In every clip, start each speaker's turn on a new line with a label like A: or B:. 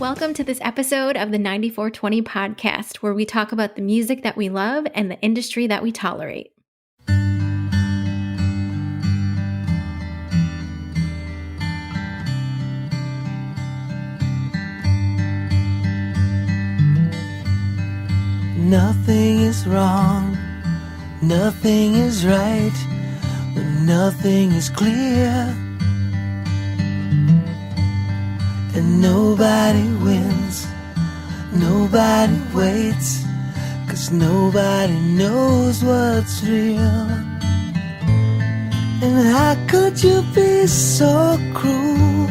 A: Welcome to this episode of the 94twenty podcast, where we talk about the music that we love and the industry that we tolerate.
B: Nothing is wrong, nothing is right, when nothing is clear. And nobody wins, nobody waits, 'cause nobody knows what's real. And how could you be so cruel?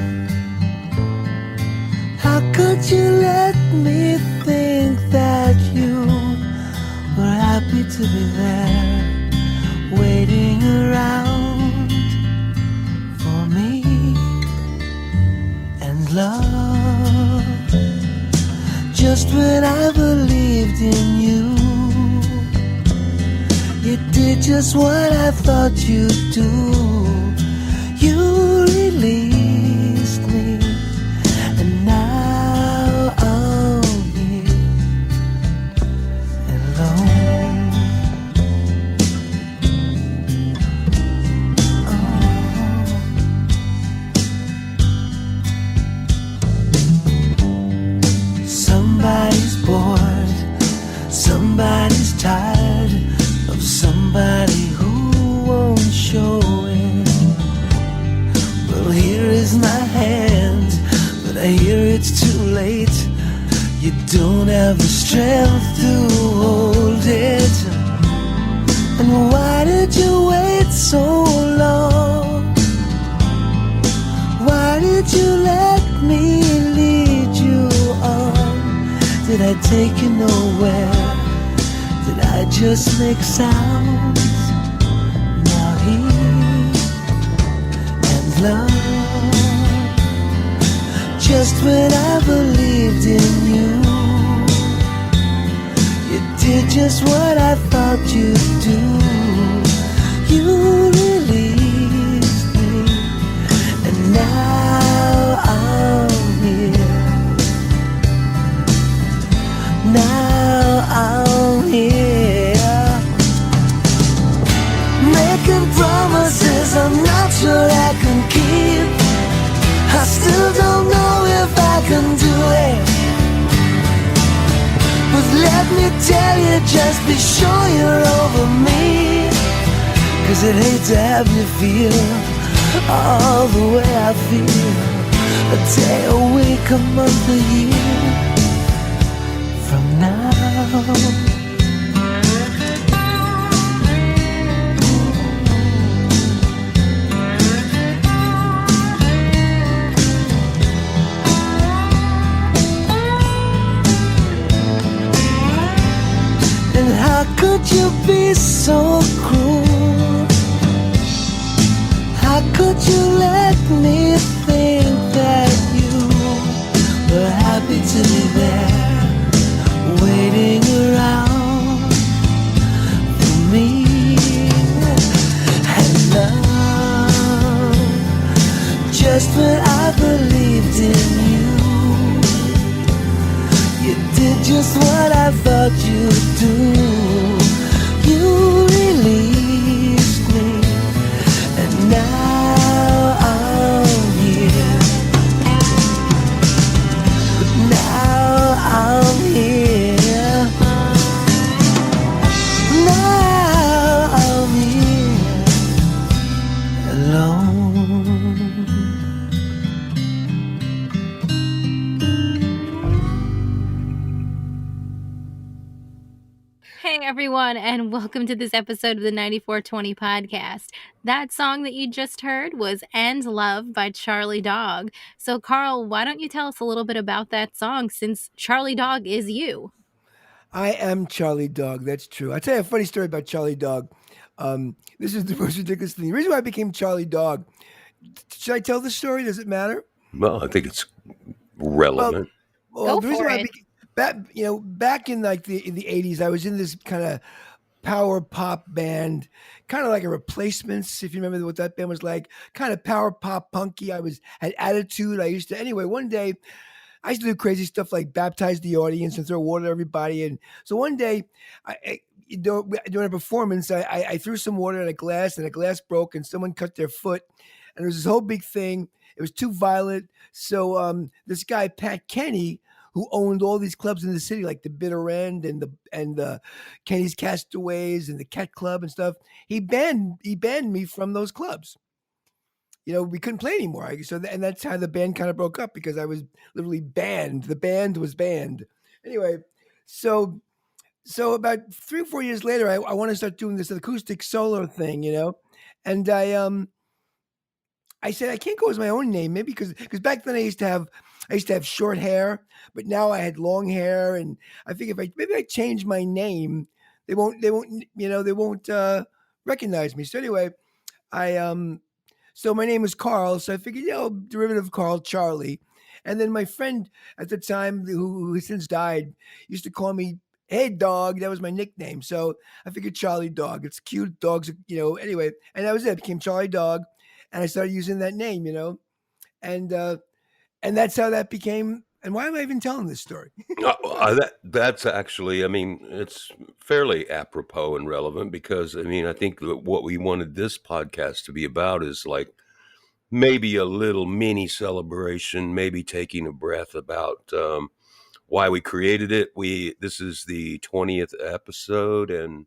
B: How could you let me think that you were happy to be there, waiting around for me and love? Just when I believed in you, you did just what I thought you'd do. You released me, and now I'm here alone. Somebody's bored, somebody's tired of somebody who won't show it. Well, here is my hand, but I hear it's too late. You don't have the strength to hold it. And why did you wait so long? Why did you let me lead you on? Did I take you nowhere? Did I just make sounds? Now here and love. Just when I believed in you, you did just what I thought you'd do. You released me, and now I'm here. Now I'm here, making promises I'm not sure I can keep. I still don't know if I can do it, but let me tell you, just be sure you're over me, 'cause I'd hate to have you feel all the way I feel, a day, a week, a month, a year from now. And how could you be so cruel? How could you let me think that you were happy to be there, waiting around for me and love? Just when I believed in you, you did just what I thought you'd do. You released me, and now I'm here. Now I'm here. Now I'm here alone.
A: Hey everyone, and welcome to this episode of the 94twenty podcast. That song that you just heard was And Love by Charlie Dog. So Carl, why don't you tell us a little bit about that song, since Charlie Dog is you?
C: I am Charlie Dog. That's true. I'll tell you a funny story about Charlie Dog. This is the most ridiculous thing. The reason why I became Charlie Dog, should I tell the story? Does it matter?
D: Well, I think it's relevant.
A: Go
C: The reason
A: for
C: why
A: it.
C: I became, back in like in the 80s, I was in this kind of power pop band, kind of like a Replacements, if you remember what that band was like, kind of power pop punky. I had attitude. I used to, anyway, one day I used to do crazy stuff like baptize the audience and throw water at everybody. And so one day, during a performance, I threw some water in a glass, and the glass broke, and someone cut their foot, and there was this whole big thing. It was too violent. So this guy Pat Kenny, who owned all these clubs in the city, like the Bitter End and the Kenny's Castaways and the Cat Club and stuff, he banned me from those clubs. We couldn't play anymore. And that's how the band kind of broke up, because I was literally banned. The band was banned. Anyway, so about 3 or 4 years later, I want to start doing this acoustic solo thing, and I said I can't go as my own name, maybe because back then I used to have short hair, but now I had long hair, and I think if I change my name, they won't recognize me. So anyway, I so my name was Carl, so I figured, derivative of Carl, Charlie. And then my friend at the time, who has since died, used to call me Hey Dog. That was my nickname. So I figured Charlie Dog. It's cute. Dogs, anyway. And that was it. I became Charlie Dog. And I started using that name, and and that's how that became. And why am I even telling this story?
D: That's actually, I mean, it's fairly apropos and relevant because, I mean, I think that what we wanted this podcast to be about is like maybe a little mini celebration, maybe taking a breath about why we created it. This is the 20th episode, and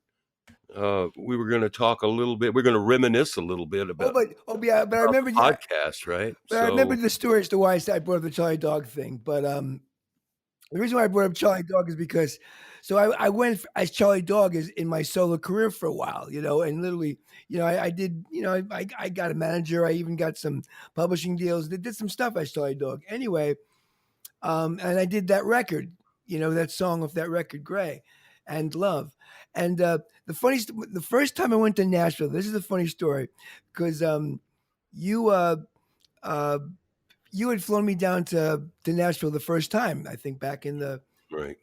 D: we were going to talk a little bit. We're going to reminisce a little bit about
C: Yeah, but I
D: about
C: remember,
D: the podcast, right?
C: but I remember
D: So,
C: the story as to why I brought up the Charlie Dog thing. But the reason why I brought up Charlie Dog is because, so I went as Charlie Dog is in my solo career for a while, and literally, I did, I got a manager. I even got some publishing deals. Did some stuff as Charlie Dog. Anyway, and I did that record, that song off that record, Gray and Love. And the first time I went to Nashville, this is a funny story, because you uh, you had flown me down to Nashville the first time, I think back in the.
D: right.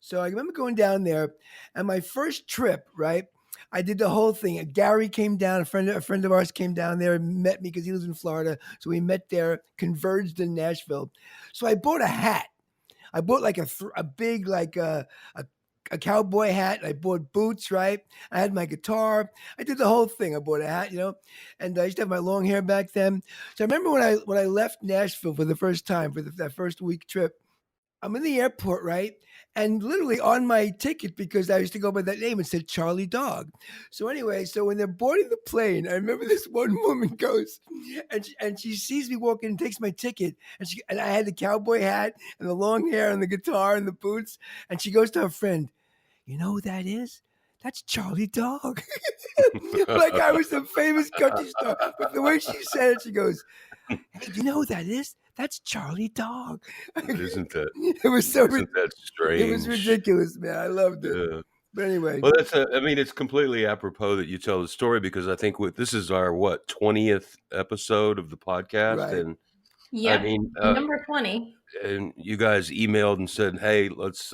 C: So I remember going down there, and my first trip, right? I did the whole thing. Gary came down, a friend of ours came down there and met me because he lives in Florida. So we met there, converged in Nashville. So I bought a hat. I bought like a big like a cowboy hat. I bought boots, right? I had my guitar. I did the whole thing. I bought a hat, and I used to have my long hair back then. So I remember when I left Nashville for the first time for that first week trip. I'm in the airport, right? And literally on my ticket, because I used to go by that name, it said Charlie Dog. So anyway, so when they're boarding the plane, I remember this one woman goes, and she sees me walking and takes my ticket, and I had the cowboy hat and the long hair and the guitar and the boots, and she goes to her friend, you know who that is? That's Charlie Dog. Like I was some famous country star. But the way she said it, she goes, hey, do you know who that is? That's Charlie Dog.
D: Isn't that
C: It was so
D: isn't that
C: it was
D: strange?
C: ridiculous, man. I loved it.
D: Yeah.
C: But anyway,
D: Well, I mean, it's completely apropos that you tell the story because I think this is our 20th episode of the podcast,
C: right.
D: and I
A: Yep.
D: mean,
A: Number 20.
D: and you guys emailed and said, "Hey, let's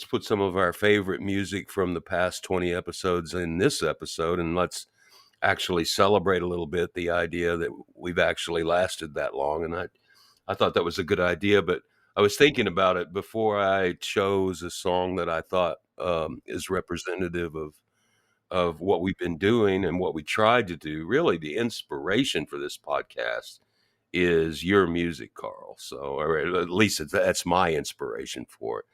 D: put some of our favorite music from the past 20 episodes in this episode, and let's actually celebrate a little bit the idea that we've actually lasted that long." And I thought that was a good idea, but I was thinking about it before I chose a song that I thought is representative of what we've been doing and what we tried to do. Really, the inspiration for this podcast is your music, Carl. So, or at least that's my inspiration for it.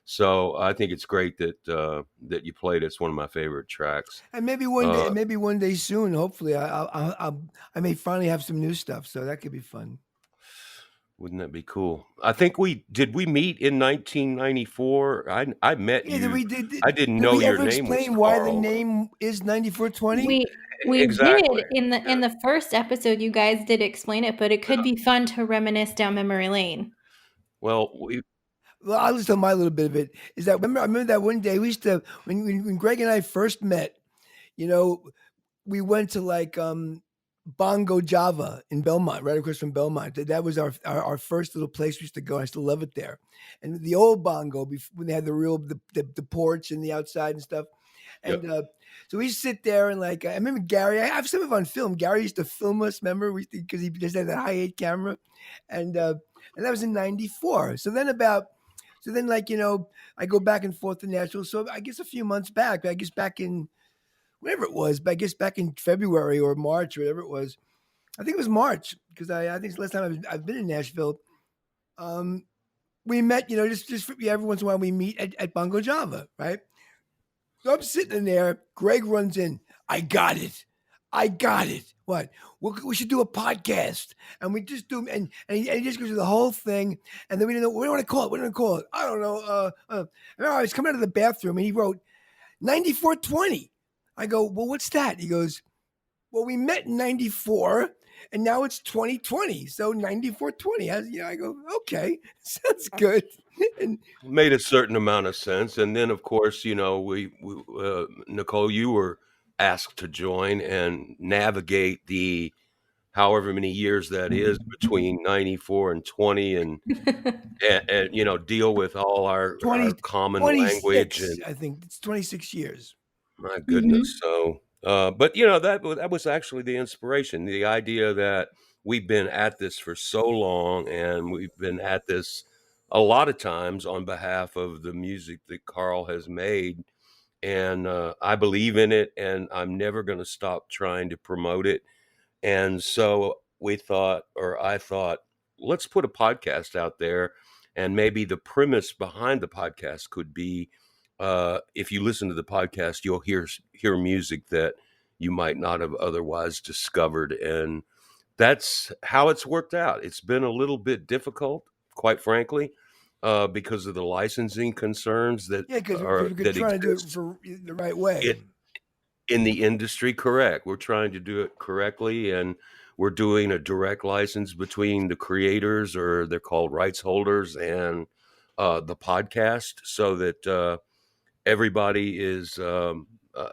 D: So I think it's great that you played it. It's one of my favorite tracks.
C: And maybe one day soon, hopefully, I may finally have some new stuff. So that could be fun.
D: Wouldn't that be cool? I think we meet in 1994. I met
C: Yeah,
D: you.
C: did
D: I didn't
C: did
D: know
C: we
D: your
C: ever
D: name was
C: explain why the
D: Carl.
C: name is 9420?
A: We
D: Exactly.
A: did in the first episode. You guys did explain it, but it could be fun to reminisce down memory lane.
D: Well,
C: Well, I'll just tell my little bit of it. Is that I remember that one day we used to when Greg and I first met, you know, we went to like Bongo Java in Belmont, right across from Belmont. That was our first little place we used to go. I still love it there. And the old Bongo, when they had the porch and the outside and stuff.
D: Yep.
C: And so we sit there and like I remember Gary. I have some of it on film. Gary used to film us. Remember, because he just had that high 8 camera, and that was in '94. So then like I go back and forth to Nashville. So I guess a few months back, I guess back in whatever it was, but I guess back in February or March or whatever it was. I think it was March because I think it's the last time I've been in Nashville. Um, we met, just every once in a while we meet at Bongo Java, right? So I'm sitting in there. Greg runs in. I got it. I got it. What? We should do a podcast, and we just do, and he just goes through the whole thing, and then we didn't know what do we want to call it. What do we call it? I don't know. I remember I was coming out of the bathroom, and he wrote 94twenty. I go, well, what's that? He goes, well, we met in '94, and now it's 2020, so 94twenty. I go, okay, sounds good. And
D: Made a certain amount of sense. And then, of course, Nicole, you were asked to join and navigate the however many years that is between 94 and 20 and deal with all our
C: 20,
D: common language
C: 26,
D: and
C: I think it's 26 years.
D: my
A: Mhm.
D: goodness. So, but that was actually the inspiration, the idea that we've been at this for so long, and we've been at this a lot of times on behalf of the music that Carl has made, and I believe in it, and I'm never going to stop trying to promote it. And so I thought, let's put a podcast out there. And maybe the premise behind the podcast could be if you listen to the podcast, you'll hear music that you might not have otherwise discovered. And that's how it's worked out. It's been a little bit difficult, quite frankly, because of the licensing concerns that
C: Yeah, because we're
D: that
C: trying to do it
D: exist.
C: for the right way.
D: In the industry, correct. We're trying to do it correctly, and we're doing a direct license between the creators, or they're called rights holders, and the podcast, so that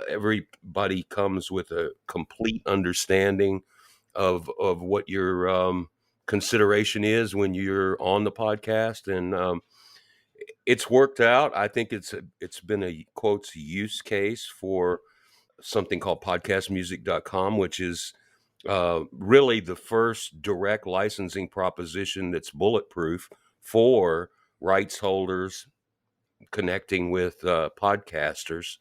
D: everybody comes with a complete understanding of what your consideration is when you're on the podcast, and it's worked out. I think it's been a quotes use case for something called podcastmusic.com, which is really the first direct licensing proposition that's bulletproof for rights holders connecting with podcasters.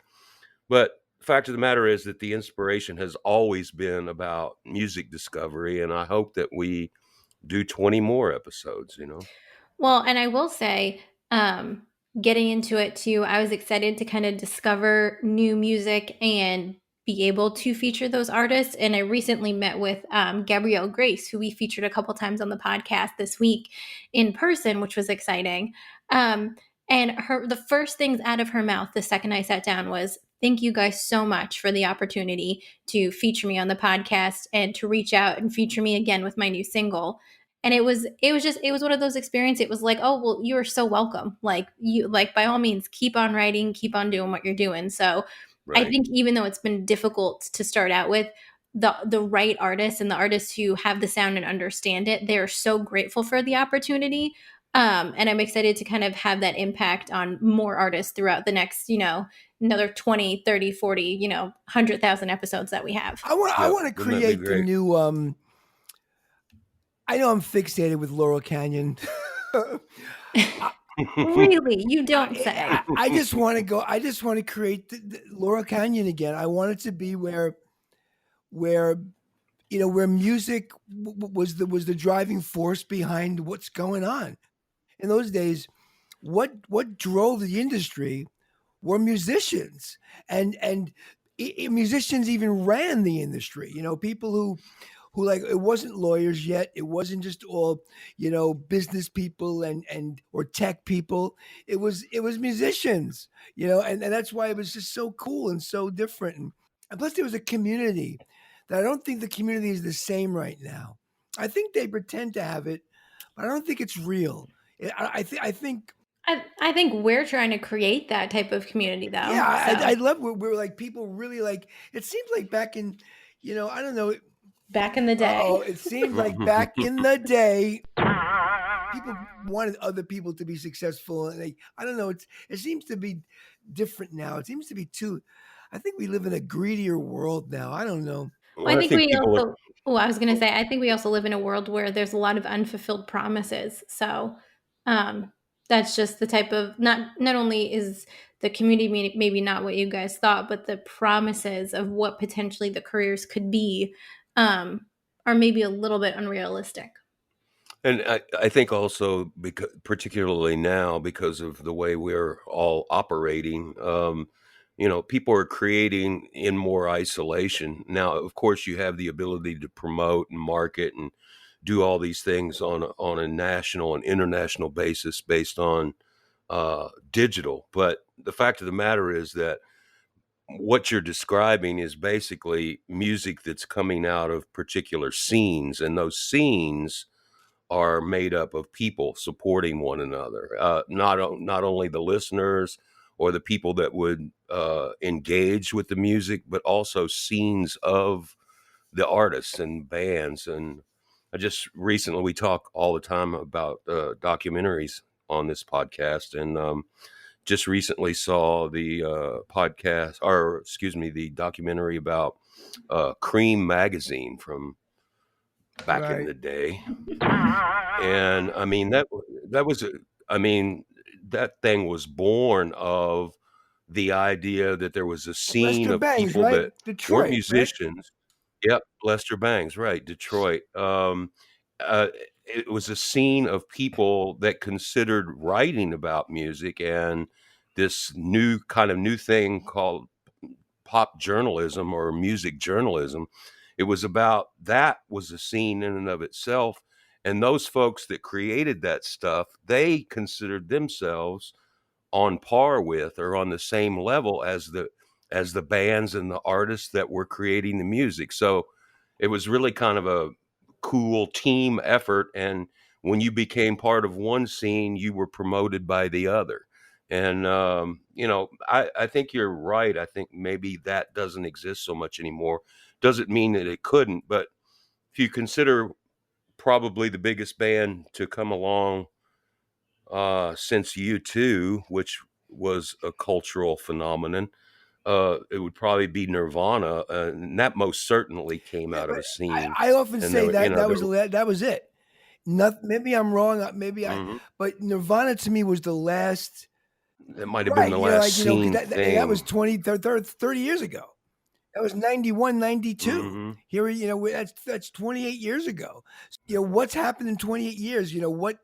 D: But the fact of the matter is that the inspiration has always been about music discovery, and I hope that we do 20 more episodes.
A: Well, and I will say, um, getting into it too, I was excited to kind of discover new music and be able to feature those artists. And I recently met with Gabrielle Grace, who we featured a couple times on the podcast this week in person, which was exciting. And the first things out of her mouth the second I sat down was, "Thank you guys so much for the opportunity to feature me on the podcast and to reach out and feature me again with my new single." And it was one of those experiences. It was like, oh well, you are so welcome, like by all means keep on writing, keep on doing what you're doing. So I
D: Right.
A: think even though it's been difficult to start out with, the right artists and the artists who have the sound and understand it, they're so grateful for the opportunity. And I'm excited to kind of have that impact on more artists throughout the next, another 20, 30, 40, 100,000 episodes that we have.
C: I
D: Yep.
C: want to
D: Wouldn't that be
C: create the
D: great?
C: new. I know I'm fixated with Laurel Canyon. I,
A: Really? You don't
C: I,
A: say.
C: I just want to go. I just want to create the Laurel Canyon again. I want it to be where where music was the driving force behind what's going on in those days. What drove the industry were musicians, and musicians even ran the industry. People who like it wasn't lawyers yet. It wasn't just all business people and or tech people. It was musicians. And that's why it was just so cool and so different. And plus, there was a community that I don't think the community is the same right now. I think they pretend to have it, but I don't think it's real. I think
A: I think we're trying to create that type of community,
C: yeah,
A: though.
C: I
A: So
C: love where like people really like. It seems like back in, I don't know.
A: back in the day.
C: Oh, it seemed like back in the day, people wanted other people to be successful, and I don't know. It seems to be different now. It seems to be too. I think we live in a greedier world now. I don't know.
A: Well, I
D: Well, I
A: think
D: think
A: we
D: people are.
A: also I was gonna say, I think we also live in a world where there's a lot of unfulfilled promises. So, um, that's just the type of not only is the community maybe not what you guys thought, but the promises of what potentially the careers could be, um, are maybe a little bit unrealistic.
D: And I think also because particularly now because of the way we're all operating, people are creating in more isolation. Now, of course, you have the ability to promote and market and do all these things on a national and international basis based on digital. But the fact of the matter is that what you're describing is basically music that's coming out of particular scenes, and those scenes are made up of people supporting one another, not only the listeners or the people that would engage with the music, but also scenes of the artists and bands. And I just recently we talk all the time about documentaries on this podcast, and just recently saw the podcast, or excuse me, the documentary about Cream magazine from back in
C: Right.
D: the day. And I mean, that was a I mean, that thing was born of the idea that there was a scene
C: Lester
D: of
C: Bangs,
D: people
C: right?
D: that weren't
C: Detroit, right?
D: musicians. Yep, Lester Bangs, right, Detroit. Uh, it was a scene of people that considered writing about music and this new thing called pop journalism or music journalism. It was about that was a scene in and of itself. And those folks that created that stuff, they considered themselves on par with or on the same level as the bands and the artists that were creating the music. So it was really kind of a cool team effort, and when you became part of one scene, you were promoted by the other. And I think you're right. I think maybe that doesn't exist so much anymore. Doesn't mean that it couldn't, but if you consider probably the biggest band to come along since U2, which was a cultural phenomenon. It would probably be Nirvana, and that most certainly came
C: Yeah,
D: out of
C: but
D: a scene.
C: I often
D: And there
C: say
D: were,
C: that that
D: there
C: was
D: were,
C: that was it. Not maybe I'm wrong.
D: mhm.
C: But Nirvana to me was the last.
D: That might have been
C: Right,
D: the last
C: because
D: scene
C: that was
D: thing.
C: 30 years ago. That was 91, 92.
D: Hmm.
C: Here, that's 28 years ago. What's happened in 28 years? What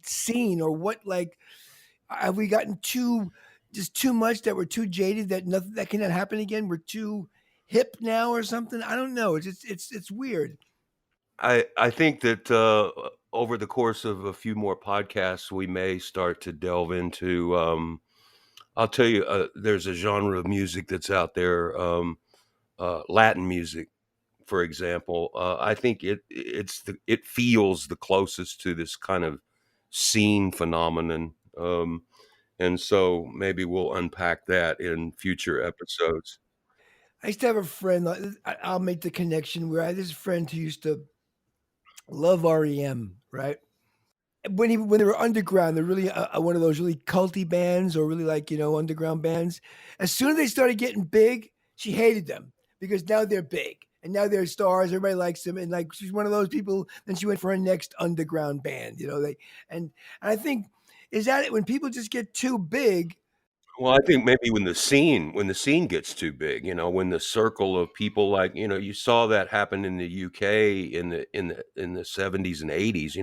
C: scene or what, like, have we gotten just too much that we're too jaded that nothing that cannot happen again? We're too hip now or something? I don't know. It's weird.
D: I think that over the course of a few more podcasts, we may start to delve into. I'll tell you, there's a genre of music that's out there, Latin music, for example. I think it feels the closest to this kind of scene phenomenon, and so maybe we'll unpack that in future episodes.
C: I used to have a friend. I'll make the connection where I had this friend who used to love REM, right? When they were underground, they're really one of those really culty bands or really like underground bands. As soon as they started getting big, she hated them because now they're big and now they're stars. Everybody likes them, and like she's one of those people. Then she went for her next underground band. And I think is that it when people just get too big.
D: Well, I think maybe when the scene gets too big, when the circle of people like, you saw that happen in the UK in the 70s and 80s,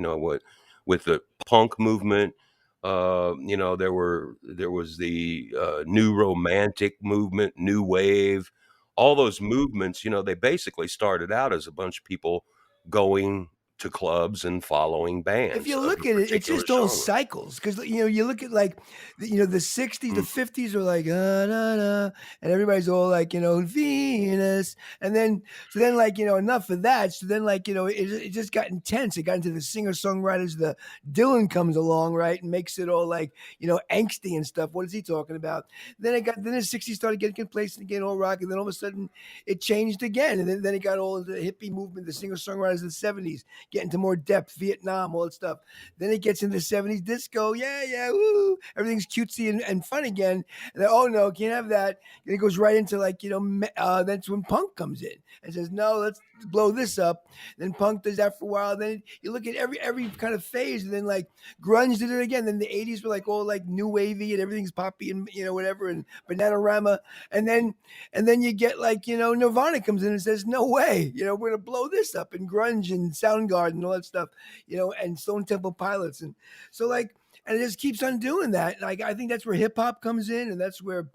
D: with the punk movement. There was the new romantic movement, new wave, all those movements, they basically started out as a bunch of people going to clubs and following
C: If
D: bands
C: you
D: of a
C: look at it, it's
D: particular
C: just all
D: genre.
C: cycles because you look at like the 60s, the
D: Mm.
C: 50s are like da, da, and everybody's all like Venus, and then so then like enough of that. So then like it just got intense. It got into the singer songwriters. The Dylan comes along right and makes it all like angsty and stuff. What is he talking about? Then the 60s started getting complacent again, all rock, and then all of a sudden it changed again, and then it got all into the hippie movement. The singer songwriters of the 70s get into more depth, Vietnam, all that stuff. Then it gets into the 70s disco, yeah, woo, everything's cutesy and fun again. And then, oh no, can't have that. And it goes right into like, that's when punk comes in and says, no, let's blow this up. Then punk does that for a while. Then you look at every kind of phase, and then like grunge did it again. Then the 80s were like all like new wavy and everything's poppy and whatever, and Bananarama. And then you get like, Nirvana comes in and says, no way, we're gonna blow this up, and grunge and Soundgarden and all that stuff, and Stone Temple Pilots. And so like, and it just keeps on doing that. Like I think that's where hip hop comes in, and that's where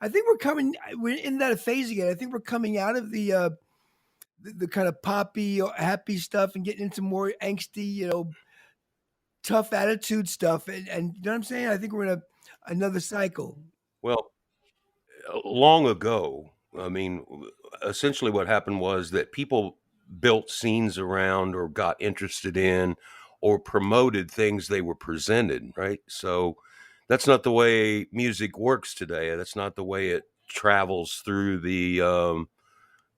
C: I think we're in that phase again. I think we're coming out of the kind of poppy or happy stuff and getting into more angsty, tough attitude stuff. And you know what I'm saying? I think we're in another cycle.
D: Well, long ago, I mean, essentially what happened was that people built scenes around or got interested in or promoted things they were presented, right? So that's not the way music works today. That's not the way it travels through the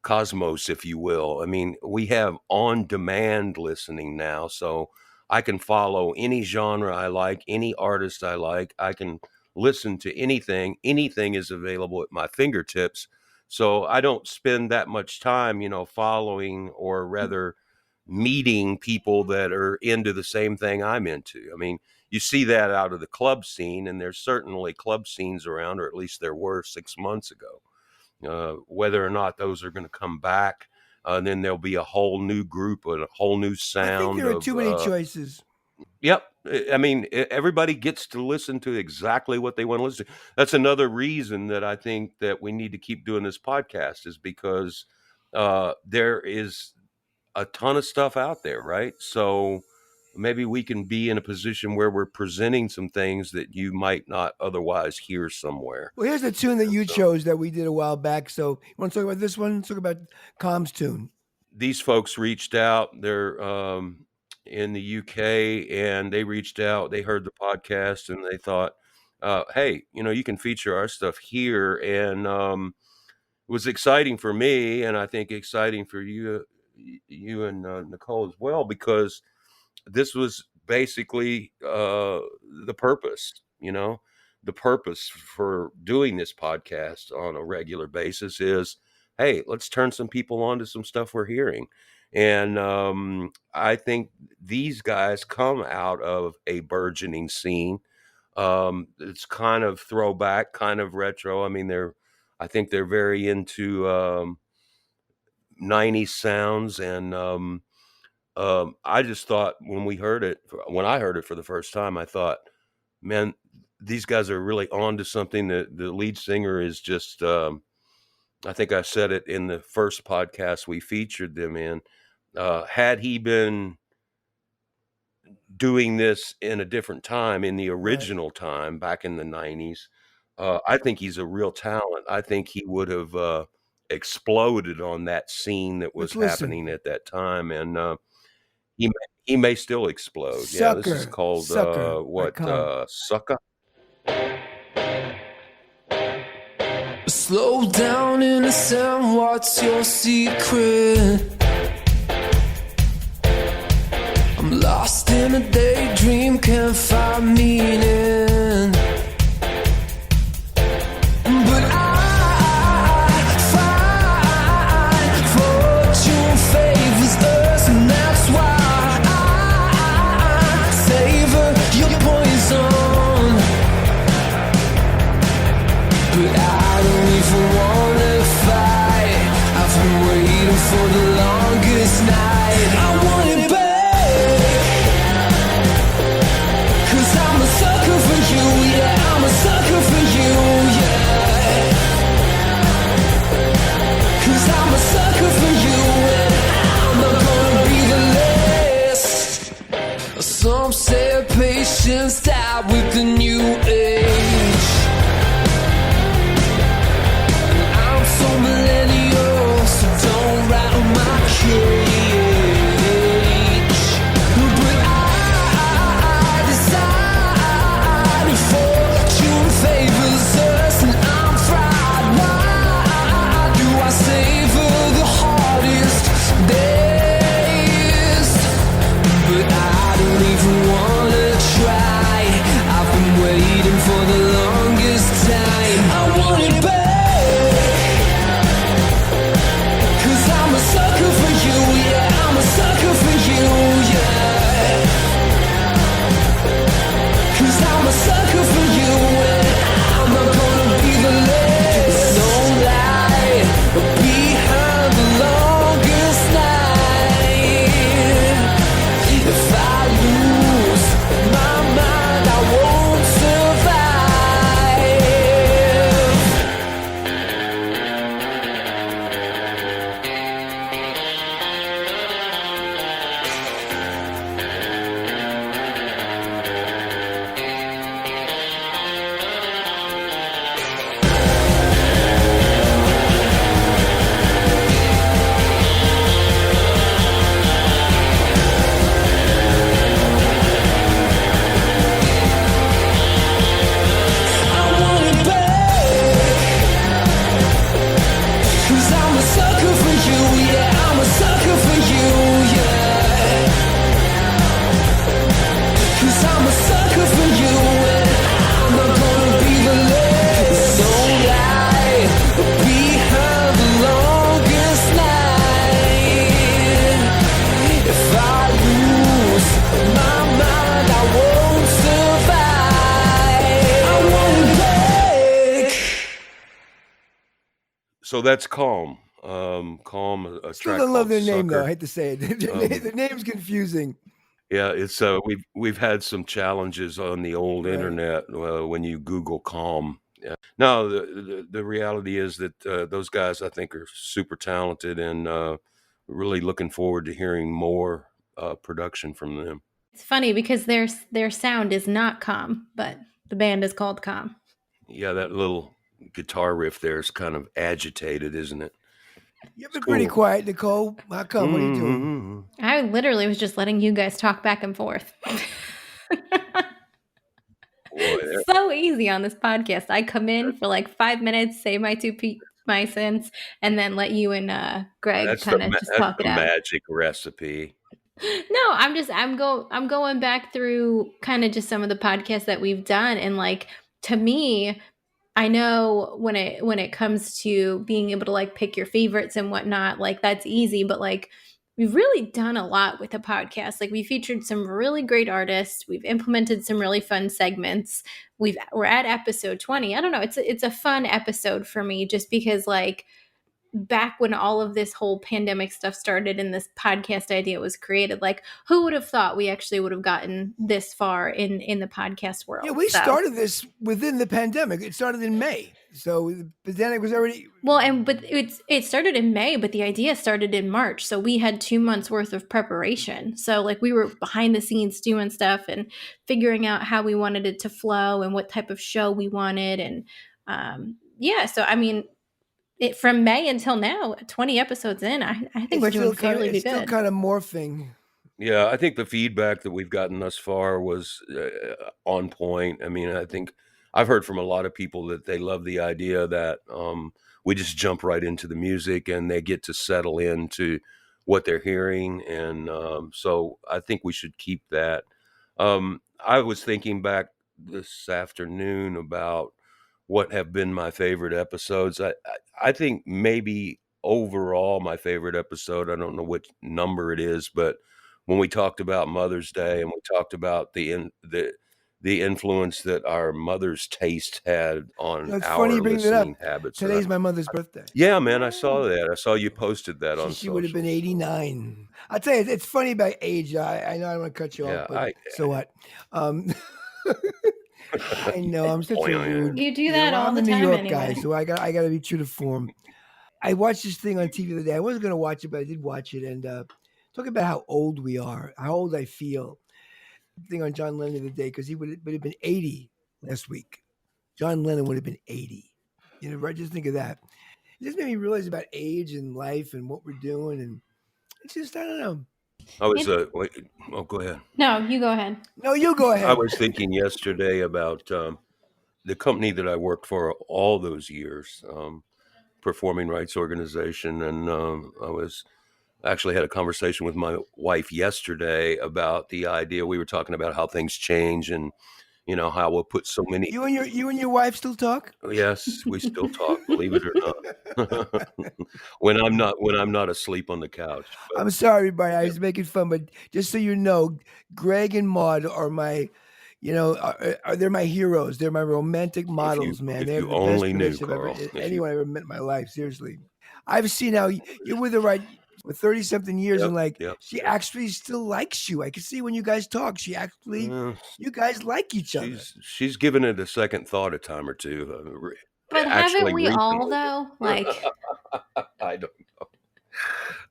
D: cosmos, if you will. I mean, we have on-demand listening now, so I can follow any genre I like, any artist I like. I can listen to anything. Anything is available at my fingertips. So I don't spend that much time, following or rather meeting people that are into the same thing I'm into. I mean, you see that out of the club scene, and there's certainly club scenes around, or at least there were 6 months ago. Whether or not those are going to come back, then there'll be a whole new group and a whole new sound.
C: I think there are too many choices.
D: Yep. I mean, everybody gets to listen to exactly what they want to listen to. That's another reason that I think that we need to keep doing this podcast, is because there is a ton of stuff out there, right? So maybe we can be in a position where we're presenting some things that you might not otherwise hear somewhere.
C: Well, here's a tune that you chose that we did a while back. So you want to talk about this one? Let's talk about Calm's tune.
D: These folks reached out. They're in the UK, and they reached out. They heard the podcast, and they thought, hey, you can feature our stuff here. And it was exciting for me, and I think exciting for you and Nicole as well, because this was basically the purpose, the purpose for doing this podcast on a regular basis is, hey, let's turn some people on to some stuff we're hearing. And I think these guys come out of a burgeoning scene. It's kind of throwback, kind of retro. I mean, I think they're very into 90s sounds. And I just thought when I heard it for the first time, I thought, man, these guys are really on to something. The lead singer is just, I think I said it in the first podcast we featured them in. Had he been doing this in a different time, in the original time, back in the 90s, I think he's a real talent. I think he would have exploded on that scene that was happening at that time. And he may still explode.
C: Sucker.
D: Yeah, this is called Sucker.
B: Slow down, innocent, what's your secret? I'm lost in a daydream, can't find meaning. But I find fortune favors us, and that's why I savor your poison. But I don't even wanna fight. I've been waiting for the longest night. I want it back. I'm a sucker for you, yeah, I'm a sucker for you, yeah. 'Cause I'm a sucker for you, and I'm not gonna be the last. Some say patience died with the new age, and I'm so millennial, so don't rattle my cage.
D: So that's Calm. Calm, a
C: Still
D: track
C: don't love
D: called
C: their name though. I
D: Sucker.
C: hate to say it.
D: Um,
C: The name's confusing.
D: yeah, it's we've had some challenges on the old
C: Right.
D: internet when you Google Calm. Yeah. No, the reality is that those guys I think are super talented and really looking forward to hearing more production from them.
A: It's funny because their sound is not calm, but the band is called Calm.
D: Yeah, that little guitar riff there is kind of agitated, isn't it?
C: You've
D: It's
C: been pretty
D: cool.
C: quiet, Nicole. How come? What are you doing?
D: Mm-hmm.
A: I literally was just letting you guys talk back and forth.
D: Boy,
A: So easy on this podcast. I come in for like 5 minutes, say my cents, and then let you and Greg kind of just
D: that's
A: talk it
D: the
A: out.
D: magic recipe.
A: No, I'm going back through kind of just some of the podcasts that we've done, and like to me, I know when it comes to being able to like pick your favorites and whatnot, like that's easy, but like we've really done a lot with the podcast. Like we featured some really great artists, we've implemented some really fun segments. We're at episode 20. I don't know, it's a fun episode for me just because like back when all of this whole pandemic stuff started and this podcast idea was created, like who would have thought we actually would have gotten this far in the podcast
C: Yeah,
A: world?
C: we
A: So
C: started this within the pandemic. It started in May, so the pandemic was already.
A: well, and but it started in May, but the idea started in March. So we had 2 months worth of preparation. So like we were behind the scenes doing stuff and figuring out how we wanted it to flow and what type of show we wanted. And yeah, so I mean, from May until now, 20 episodes in, I think we're doing fairly
C: It's still
A: good.
C: kind of morphing.
D: Yeah, I think the feedback that we've gotten thus far was on point. I mean, I think I've heard from a lot of people that they love the idea that we just jump right into the music and they get to settle into what they're hearing. And so I think we should keep that. I was thinking back this afternoon about what have been my favorite episodes. I think maybe overall my favorite episode, I don't know what number it is, but when we talked about Mother's Day and we talked about the influence that our mother's taste had
C: You
D: on
C: know, it's funny
D: our
C: you bring that up.
D: listening habits. And
C: Today's my mother's birthday.
D: yeah, man, I saw that. I saw you posted that on
C: She would have been
D: socials.
C: 89. I'll tell you, it's funny about age. I know I don't want to cut you off,
D: Yeah,
C: but so what? Um, I know I'm such a rude.
A: You do
C: You know,
A: that
C: well,
A: all
C: I'm
A: the
C: a New
A: time
C: York guy,
A: anyway.
C: so I got to be true to form. I watched this thing on TV the other day. I wasn't going to watch it, but I did watch it, and talking about how old we are, how old I feel. Thing on John Lennon the other day because he would have been 80 last week. John Lennon would have been 80. You know, right? Just think of that. It just made me realize about age and life and what we're doing, and it's just I don't know.
D: I was
A: It,
D: wait, oh, go ahead.
A: no, you go ahead.
C: No, you go
D: I
C: ahead.
D: was thinking yesterday about the company that I worked for all those years, performing rights organization, and I was actually had a conversation with my wife yesterday about the idea. We were talking about how things change, and how we'll put so many.
C: You and your wife still talk?
D: Yes, we still talk, believe it or not. when I'm not asleep on the couch, but
C: I'm sorry, everybody. I
D: yeah,
C: was making fun, but just so you know, Greg and Maud are my, they're my heroes. They're my romantic
D: if you
C: models, man.
D: if
C: They're
D: you
C: the best
D: only knew,
C: relationship
D: Carl, if you
C: anyone I ever met in my life. Seriously, I've seen how you're with her right for 30 something years,
D: yep,
C: and like
D: yep,
C: she
D: yep.
C: actually still likes you. I can see when you guys talk.
D: Uh,
C: You guys like each other.
D: she's given it a second thought a time or two,
A: But haven't
D: actually
A: we all
D: recently.
A: though? Like,
D: I don't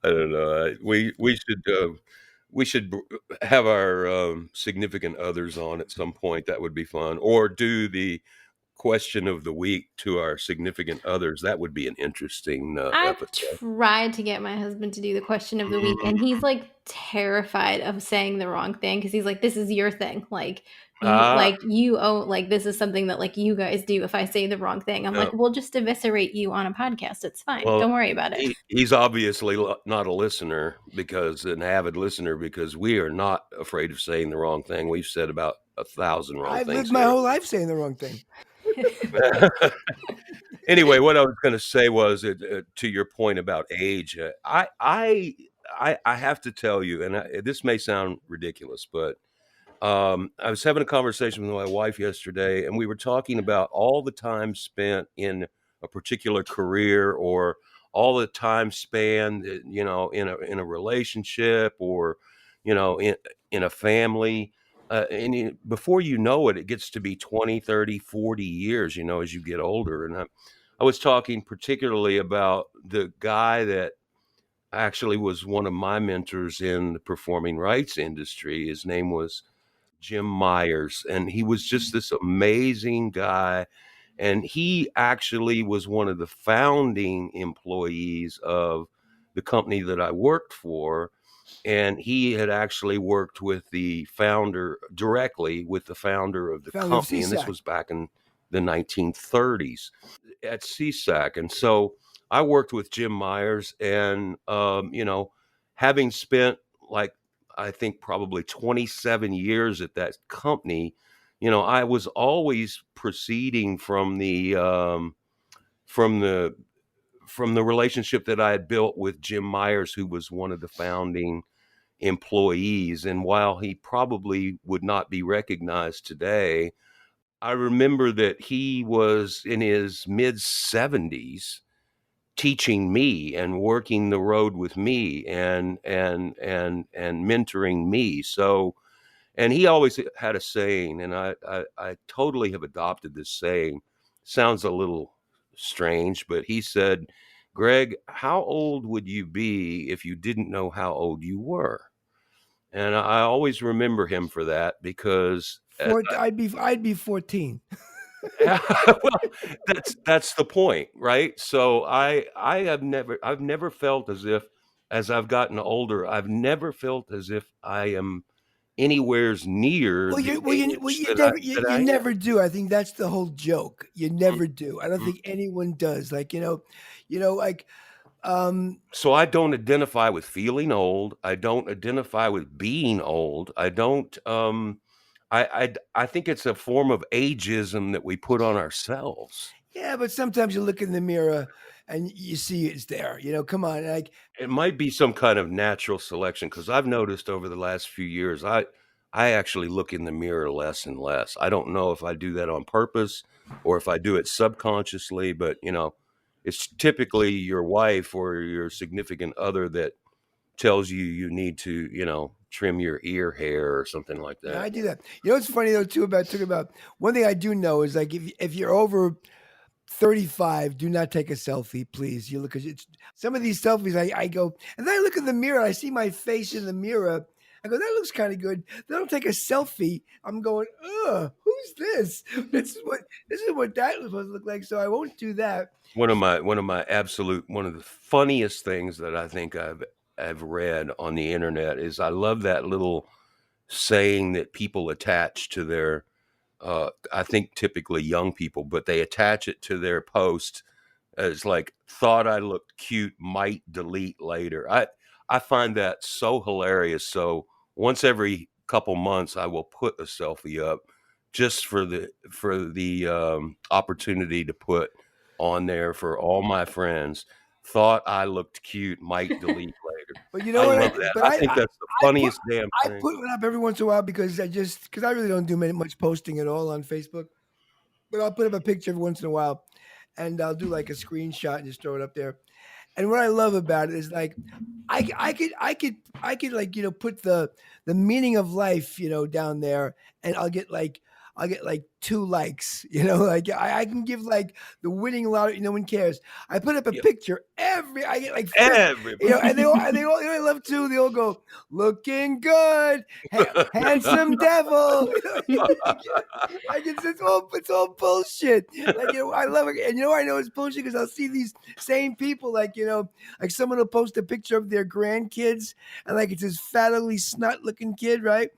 D: I don't know. We should have our significant others on at some point. That would be fun. Or do the question of the week to our significant others. That would be an interesting
A: I've
D: episode.
A: tried to get my husband to do the question of the week, and
D: Mm.
A: he's like terrified of saying the wrong thing because he's like, "This is your thing.
D: Ah,
A: Like you own, like this is something that like you guys do. If I say the wrong thing, I'm like,
D: no.
A: we'll just eviscerate you on a podcast. It's fine.
D: Well,
A: Don't worry about it."
D: he's obviously not a listener because an avid listener because we are not afraid of saying the wrong thing. We've said about 1,000 wrong
C: I've lived
D: things
C: my
D: here.
C: whole life saying the wrong thing.
D: Anyway, what I was going to say was to your point about age. I have to tell you, and this may sound ridiculous, but I was having a conversation with my wife yesterday, and we were talking about all the time spent in a particular career, or all the time span, in a relationship, or in a family. Before you know it, it gets to be 20, 30, 40 years, as you get older. And I was talking particularly about the guy that actually was one of my mentors in the performing rights industry. His name was Jim Myers, and he was just this amazing guy. And he actually was one of the founding employees of the company that I worked for. And he had actually worked with the founder, directly with the founder of the
C: Founder of
D: company. And this
C: CSAC.
D: was back in the 1930s at CSAC. And so I worked with Jim Myers, and, having spent, like, I think probably 27 years at that company, I was always proceeding from the from the relationship that I had built with Jim Myers, who was one of the founding employees. And while he probably would not be recognized today, I remember that he was in his mid 70s teaching me and working the road with me, and mentoring me. So, and he always had a saying, and I totally have adopted this saying. Sounds a little strange, but he said, "Greg, how old would you be if you didn't know how old you were?" And I always remember him for that, because
C: I'd be 14.
D: well, that's the point, right? So I've never felt as if, as I've gotten older, I've never felt as if I am anywheres near
C: Well,
D: the
C: well,
D: age
C: you
D: that
C: never, you,
D: I
C: you
D: am.
C: never do. I think that's the whole joke. You
D: Mm,
C: never do. I don't
D: mm.
C: think anyone does. Like, like,
D: So I don't identify with feeling old. I don't identify with being old. I don't. I think it's a form of ageism that we put on ourselves.
C: yeah, but sometimes you look in the mirror and you see it's there. Come on, like,
D: It might be some kind of natural selection, because I've noticed over the last few years, I actually look in the mirror less and less. I don't know if I do that on purpose or if I do it subconsciously, but it's typically your wife or your significant other that tells you you need to, trim your ear hair or something like
C: yeah,
D: that.
C: I do that. What's funny though too about talking about one thing I do know is like if you're over 35, do not take a selfie, please. You look at it's some of these selfies. I go and then I look in the mirror. I see my face in the mirror. I go, that looks kind of good. Then I'll take a selfie. I'm going, who's this? This is what that was supposed to look like. So I won't do that.
D: One of the funniest things that I think I've read on the internet is, I love that little saying that people attach to their, I think typically young people, but they attach it to their post as like, "Thought I looked cute, might delete later." I find that so hilarious. So once every couple months, I will put a selfie up, just for the opportunity to put on there for all my friends. "Thought I looked cute, might delete later."
C: But you
D: I
C: know what?
D: love that.
C: But
D: I think that's the
C: I put
D: funniest damn
C: I
D: thing.
C: put one up every once in a while because I really don't do much posting at all on Facebook. But I'll put up a picture every once in a while, and I'll do like a screenshot and just throw it up there. And what I love about it is like I could like put the meaning of life down there, and I'll get like 2 likes. Like I can give like the winning lottery. No one cares. I put up a
D: Yep.
C: picture I get like 50.
D: Everybody.
C: And they all I love too. They all go looking good, handsome devil. Like it's all bullshit. Like I love it, and I know it's bullshit because I'll see these same people like someone will post a picture of their grandkids, and like it's this fat ugly snot looking kid, right?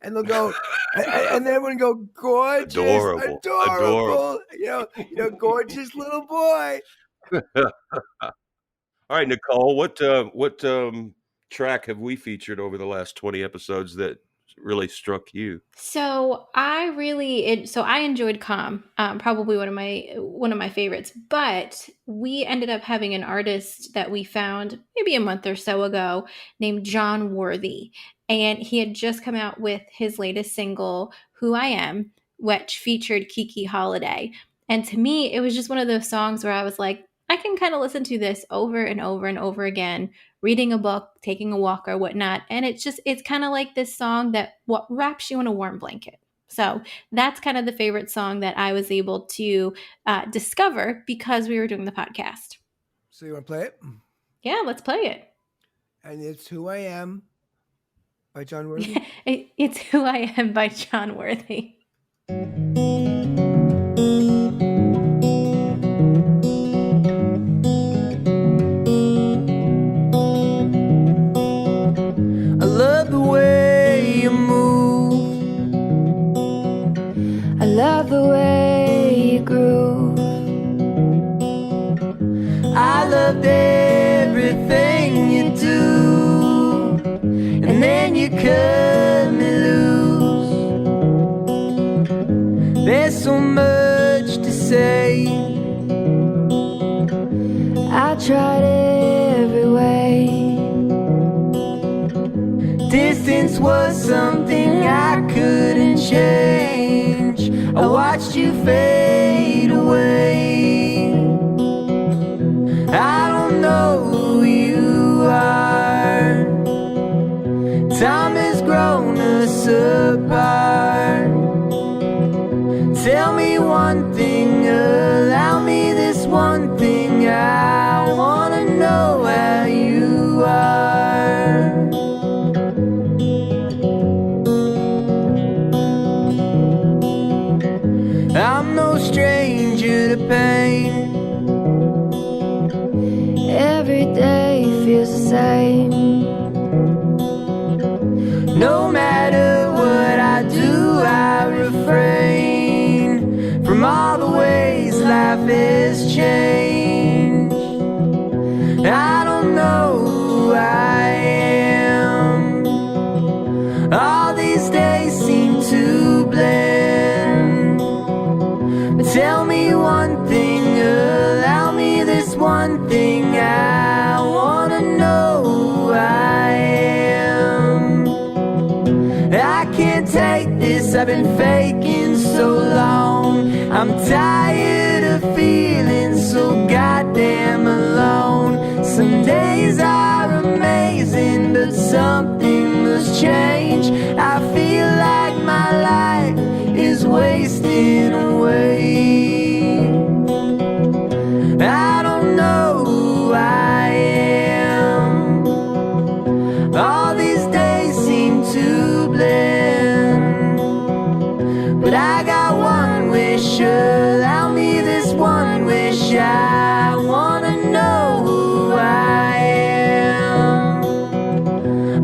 C: And they'll go, and then everyone go gorgeous,
D: Adorable. Adorable.
C: adorable, gorgeous little boy.
D: All right, Nicole, what track have we featured over the last 20 episodes that really struck you?
A: So I enjoyed Calm, probably one of my favorites. But we ended up having an artist that we found maybe a month or so ago named John Worthy, and he had just come out with his latest single, "Who I Am," which featured Kiki Holiday. And to me, it was just one of those songs where I was like, I can kind of listen to this over and over and over again, reading a book, taking a walk, or whatnot. And it's kind of like this song that what wraps you in a warm blanket. So that's kind of the favorite song that I was able to discover because we were doing the podcast.
C: So you want to play it?
A: Yeah, let's play it.
C: And it's Who I Am by John Worthy.
A: It's Who I Am by John Worthy.
B: I love the way you move. I love the way you groove. I loved everything you do, and then you cut me loose. There's so much to say. I tried every way. Distance was something I couldn't change. I watched you fade away. I don't know who you are. Time has grown us apart. Tell me one thing, allow me this one thing. I wanna know how you are. I'm no stranger to pain. Every day feels the same. No matter what I do, I refrain from all the ways life has changed. I don't know who I am. All these days seem to blend. But tell me one thing, allow me this one thing. I wanna know who I am. I can't take this, I've been faking so long. I'm tired of feeling so goddamn alone. Some days are amazing, but something must change. I feel like my life is wasting away. I don't know who I am. All these days seem to blend. But I got one wish, allow me this one wish. I wanna know who I am.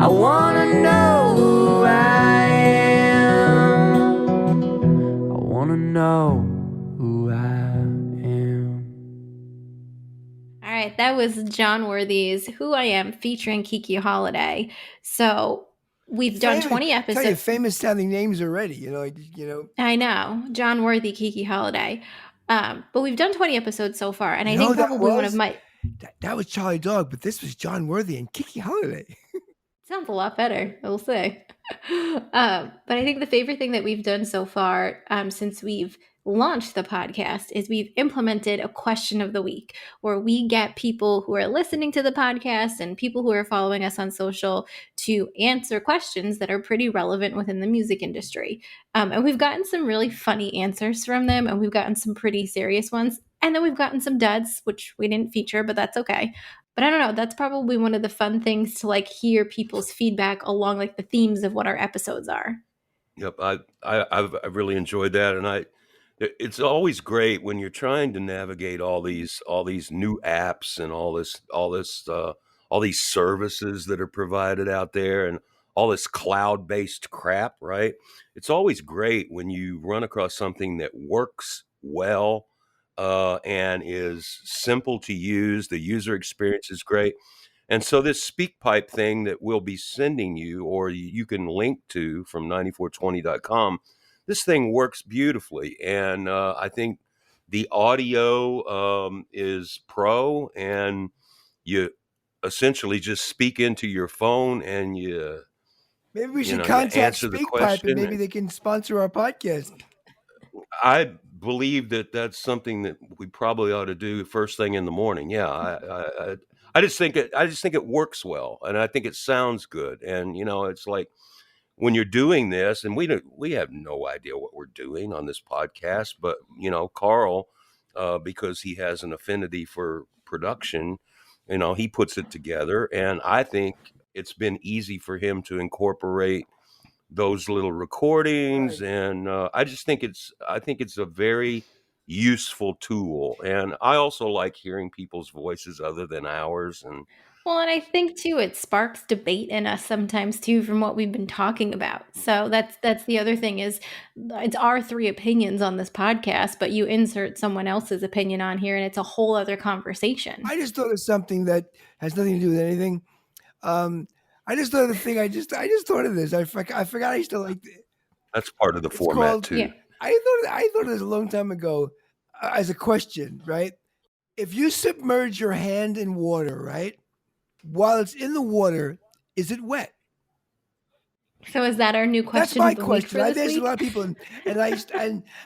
B: I wanna know who I am. I wanna know who I am.
A: All right, that was John Worthy's Who I Am featuring Kiki Holiday. So we've done 20
C: Tell you,
A: episodes.
C: famous sounding names already.
A: I know, John Worthy, Kiki Holiday. But we've done 20 episodes so far, and I
C: You know
A: think
C: who that
A: probably one of
C: was?
A: my
C: That was Charlie Dog, but this was John Worthy and Kiki Holiday.
A: sounds a lot better, I will say. But I think the favorite thing that we've done so far since we've launched the podcast is we've implemented a question of the week where we get people who are listening to the podcast and people who are following us on social to answer questions that are pretty relevant within the music industry. And we've gotten some really funny answers from them, and we've gotten some pretty serious ones. And then we've gotten some duds, which we didn't feature, but that's okay. But I don't know, that's probably one of the fun things to like hear people's feedback along like the themes of what our episodes are.
D: Yep, I've really enjoyed that, and it's always great when you're trying to navigate all these new apps and all these services that are provided out there and all this cloud-based crap, right? It's always great when you run across something that works well and is simple to use. The user experience is great. And so this SpeakPipe thing that we'll be sending you or you can link to from 94twenty.com, this thing works beautifully. And I think the audio is pro, and you essentially just speak into your phone and
C: Maybe we should
D: you
C: contact
D: answer the
C: SpeakPipe and
D: question.
C: maybe they can sponsor our podcast.
D: I believe that that's something that we probably ought to do first thing in the morning. Yeah, I just think it works well, and I think it sounds good. And it's like when you're doing this, and we have no idea what we're doing on this podcast, but Carl, because he has an affinity for production, he puts it together, and I think it's been easy for him to incorporate those little recordings,
C: Right.
D: and I think it's a very useful tool, and I also like hearing people's voices other than ours. And
A: Well, and I think too it sparks debate in us sometimes too from what we've been talking about. So that's the other thing is it's our three opinions on this podcast, but you insert someone else's opinion on here and it's a whole other conversation.
C: I just thought of something that has nothing to do with anything. I just thought of the thing. I just thought of this. I forgot I used to like.
D: that's part of the
C: It's
D: format
C: called.
D: too.
A: Yeah.
C: I thought of this a long time ago as a question, right? If you submerge your hand in water, right, while it's in the water, is it wet?
A: So is that our new
C: That's
A: question
C: my
A: of the week
C: question.
A: for
C: I've
A: this
C: asked a
A: week?
C: lot of people, and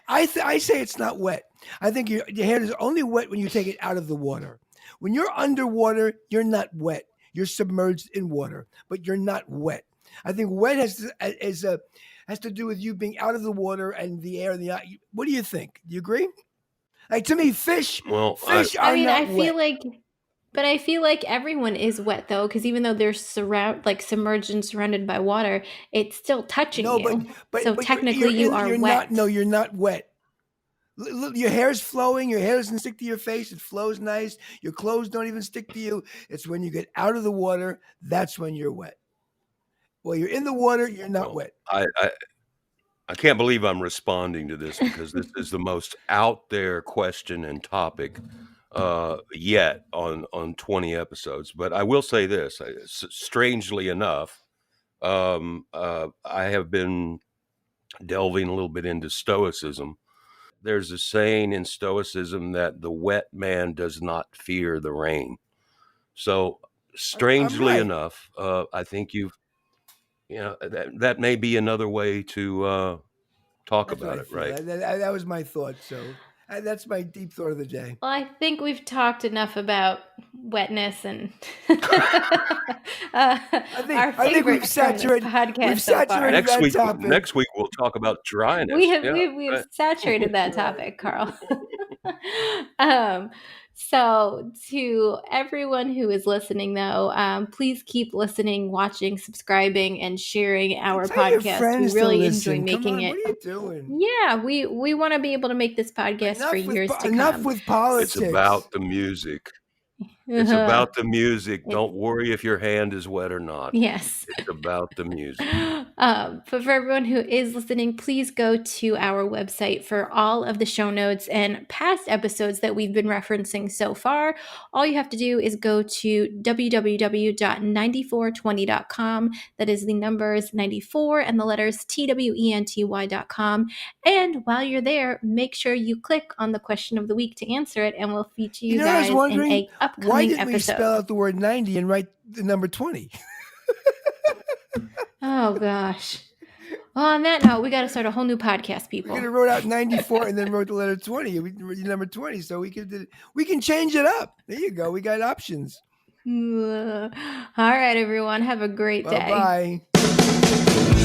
C: I say it's not wet. I think your hand is only wet when you take it out of the water. When you're underwater, you're not wet. You're submerged in water, but you're not wet. I think wet has to do with you being out of the water and the air and the. What do you think? Do you agree? Like to me, fish
D: Well,
C: fish
A: I
C: are
A: mean,
C: not
A: I
C: wet.
A: feel like but I feel like everyone is wet though, because even though they're submerged and surrounded by water, it's still touching
C: No,
A: you. So technically, you are
C: you're
A: wet.
C: not. No, you're not wet. Look, your hair's flowing. Your hair doesn't stick to your face. It flows nice. Your clothes don't even stick to you. It's when you get out of the water that's when you're wet. Well, you're in the water. You're not
D: well,
C: wet.
D: I can't believe I'm responding to this because this is the most out there question and topic yet on 20 episodes. But I will say this: strangely enough, I have been delving a little bit into Stoicism. There's a saying in Stoicism that the wet man does not fear the rain. So,
C: I'm
D: strangely
C: right.
D: enough, I think that may be another way to talk
C: That's what
D: about
C: I
D: it,
C: feel.
D: right?
C: That was my thought. So that's my deep thought of the day.
A: Well, I think we've talked enough about wetness and our
C: I think we've
A: favorites from this podcast so far.
C: saturated that topic.
D: Next week we'll talk about dryness.
A: We have
D: Yeah,
A: we have
D: right.
A: saturated that topic, Carl. um, so to everyone who is listening, though, please keep listening, watching, subscribing, and sharing our
C: Tell your
A: podcast. We
C: friends to
A: really enjoy
C: listen. Come
A: making
C: on,
A: it.
C: what are you doing?
A: Yeah, we want to be able to make this podcast for years to
C: Enough
A: come.
C: with politics.
D: It's about the music. It's about the music. Don't worry if your hand is wet or not.
A: Yes.
D: It's about the music.
A: But for everyone who is listening, please go to our website for all of the show notes and past episodes that we've been referencing so far. All you have to do is go to www.94twenty.com. That is the numbers 94 and the letters TWENTY.com. And while you're there, make sure you click on the question of the week to answer it, and we'll feature you
C: You know what I was
A: guys in
C: wondering?
A: a upcoming
C: Why didn't we
A: episode.
C: spell out the word 90 and write the number 20?
A: Oh gosh. Well, on that note, we got to start a whole new podcast,
C: We
A: people.
C: could have wrote out 94 and then wrote the letter 20. We number 20, so we can change it up. There you go. We got options.
A: All right, everyone. Have a great day.
C: Bye-bye.